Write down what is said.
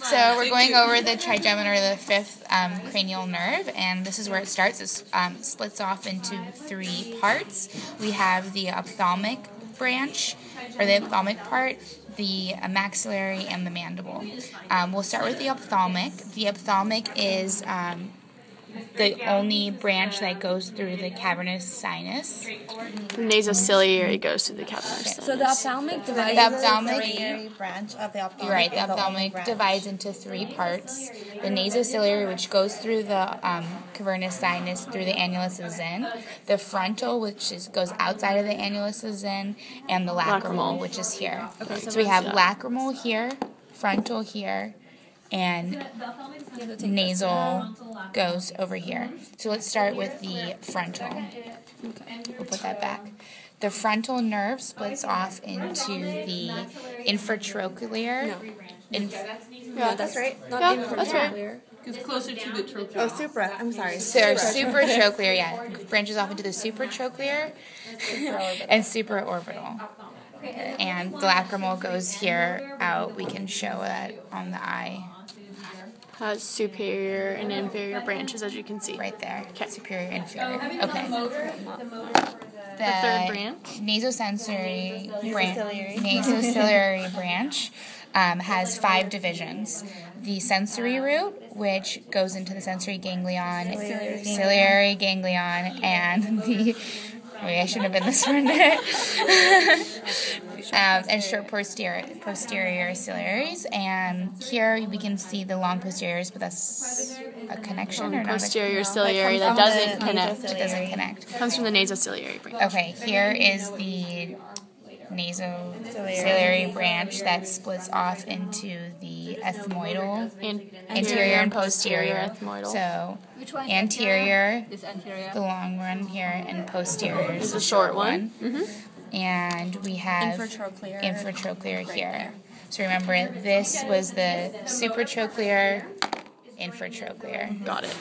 So we're going over the trigeminal, or the fifth cranial nerve, and this is where it starts. It splits off into three parts. We have the ophthalmic branch, or the ophthalmic part, the maxillary, and the mandible. We'll start with the ophthalmic. The ophthalmic is the only branch that goes through the cavernous sinus. The nasociliary goes through the cavernous sinus. So the ophthalmic divides the branch of the ophthalmic. Right, the ophthalmic divides into three parts. The nasociliary, which goes through the cavernous sinus through the annulus of Zinn. The frontal, which goes outside of the annulus of Zinn. And the lacrimal, which is here. Okay, so we have lacrimal here, frontal here, and nasal goes over here. So let's start with the frontal. Okay. We'll put that back. The frontal nerve splits off into the infratrochlear. No, that's right. Yeah, that's right. It's closer to the trochlear. Oh, supra. I'm sorry. So supratrochlear, yeah. Branches off into the supratrochlear and supraorbital. And the lacrimal goes here out. We can show that on the eye. Has superior and inferior branches, as you can see. Right there. Okay. Superior, inferior. Okay. The third branch? Nasociliary branch has 5 divisions. The sensory root, which goes into the sensory ganglion, ciliary ganglion, and the... Wait, I shouldn't have been this one. And short posterior ciliaries. And here we can see the long posteriors, but that's a connection or not? Posterior ciliary that doesn't connect. It doesn't connect. Comes from the nasociliary branch. Okay, here is the nasociliary branch that splits off into the ethmoidal, anterior and posterior ethmoidal. So anterior, the long one here, and posterior is the short one. And we have infratrochlear here. So remember, this was the supratrochlear, infratrochlear. Got it.